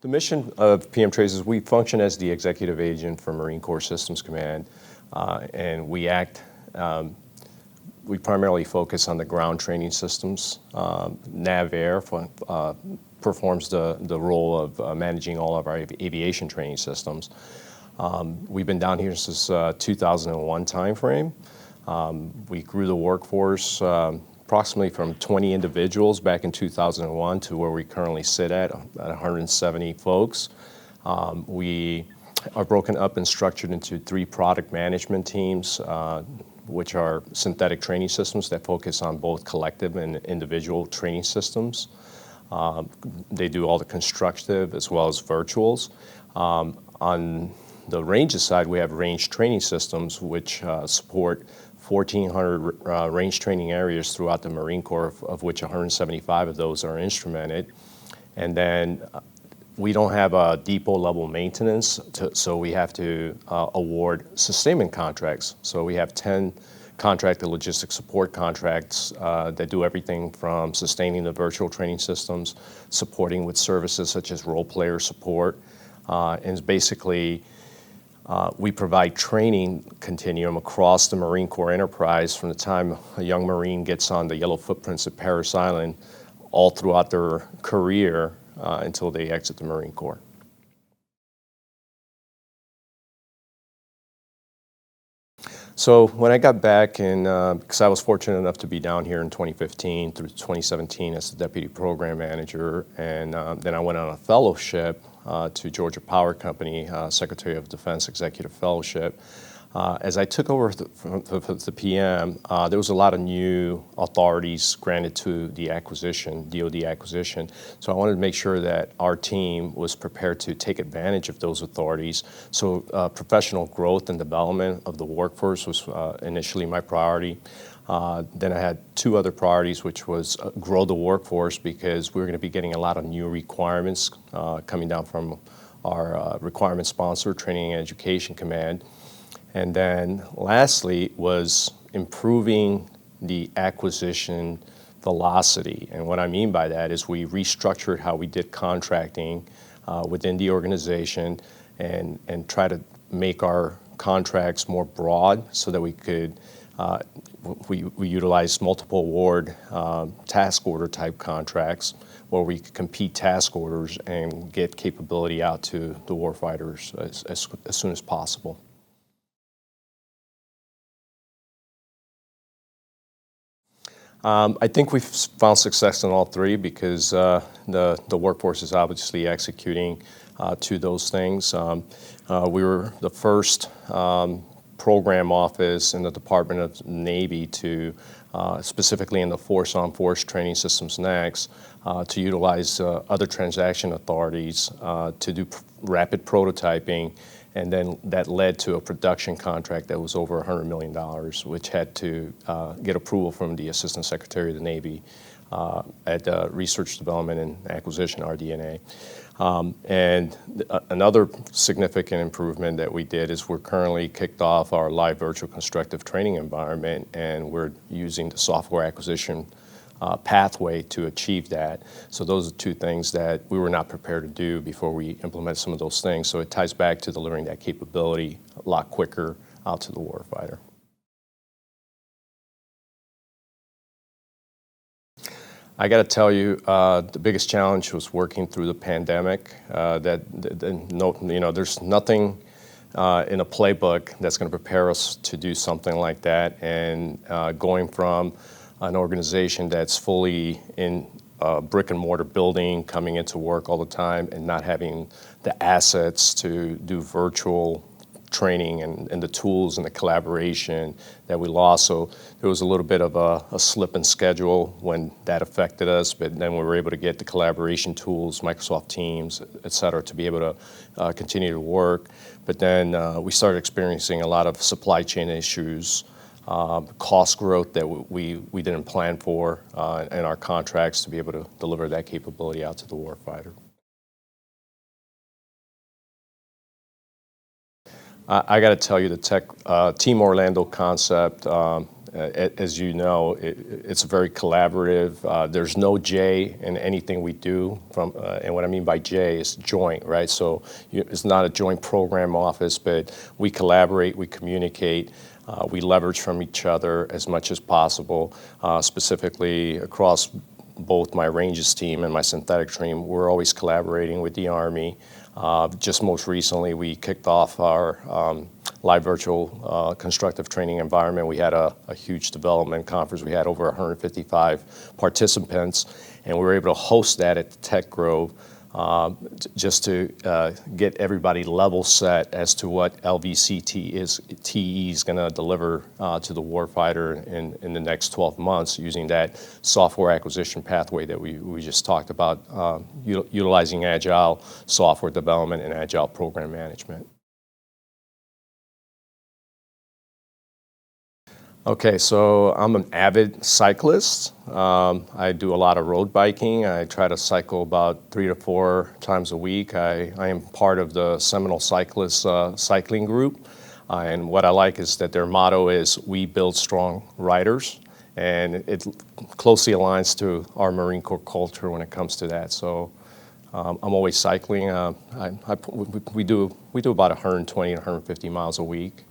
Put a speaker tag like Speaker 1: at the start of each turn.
Speaker 1: The mission of PM TRASYS, we function as the executive agent for Marine Corps Systems Command, and we primarily focus on the ground training systems. NAVAIR performs the role of managing all of our aviation training systems. We've been down here since 2001 timeframe. We grew the workforce approximately from 20 individuals back in 2001 to where we currently sit at 170 folks. We are broken up and structured into 3 product management teams, which are synthetic training systems that focus on both collective and individual training systems. They do all the constructive as well as virtuals. On the ranges side, we have range training systems, which support 1,400 range training areas throughout the Marine Corps, of which 175 of those are instrumented. And then we don't have a depot level maintenance, so we have to award sustainment contracts. So we have 10 contracted logistics support contracts that do everything from sustaining the virtual training systems, supporting with services such as role player support, and basically we provide training continuum across the Marine Corps enterprise from the time a young Marine gets on the yellow footprints at Parris Island all throughout their career until they exit the Marine Corps. So when I got back, because I was fortunate enough to be down here in 2015 through 2017 as the Deputy Program Manager, and then I went on a fellowship to Georgia Power Company, Secretary of Defense Executive Fellowship. As I took over the PM, there was a lot of new authorities granted to the acquisition, DoD acquisition. So I wanted to make sure that our team was prepared to take advantage of those authorities. So professional growth and development of the workforce was initially my priority. Then I had 2 other priorities, which was grow the workforce, because we were going to be getting a lot of new requirements coming down from our requirement sponsor, Training and Education Command. And then lastly was improving the acquisition velocity. And what I mean by that is we restructured how we did contracting within the organization and try to make our contracts more broad so that we could we utilize multiple award task order type contracts where we could compete task orders and get capability out to the warfighters as soon as possible. I think we've found success in all 3 because the workforce is obviously executing to those things. We were the first program office in the Department of the Navy to, specifically in the Force on Force Training Systems next, to utilize other transaction authorities to do rapid prototyping. And then that led to a production contract that was over $100 million, which had to get approval from the Assistant Secretary of the Navy at Research, Development, and Acquisition, RD&A. And another significant improvement that we did is we're currently kicked off our live virtual constructive training environment, and we're using the software acquisition pathway to achieve that. So those are 2 things that we were not prepared to do before we implement some of those things. So it ties back to delivering that capability a lot quicker out to the warfighter. I got to tell you, the biggest challenge was working through the pandemic. There's nothing in a playbook that's going to prepare us to do something like that. And going from an organization that's fully in a brick and mortar building, coming into work all the time, and not having the assets to do virtual training and the tools and the collaboration that we lost. So there was a little bit of a slip in schedule when that affected us, but then we were able to get the collaboration tools, Microsoft Teams, et cetera, to be able to continue to work. But then we started experiencing a lot of supply chain issues, cost growth that we didn't plan for in our contracts to be able to deliver that capability out to the warfighter. I got to tell you, the Team Orlando concept as you know, it's very collaborative. There's no J in anything we do, and what I mean by J is joint, right? So it's not a joint program office, but we collaborate, we communicate, we leverage from each other as much as possible, specifically across both my ranges team and my synthetic team. We're always collaborating with the Army. Just most recently, we kicked off our live virtual constructive training environment. We had a huge development conference. We had over 155 participants, and we were able to host that at the Tech Grove just to get everybody level set as to what LVCT TE is going to deliver to the warfighter in the next 12 months using that software acquisition pathway that we just talked about, utilizing agile software development and agile program management. Okay, so I'm an avid cyclist. I do a lot of road biking. I try to cycle about 3 to 4 times a week. I am part of the Seminole Cyclists cycling group. And what I like is that their motto is, "We build strong riders." And it closely aligns to our Marine Corps culture when it comes to that. So I'm always cycling. We do about 120 to 150 miles a week.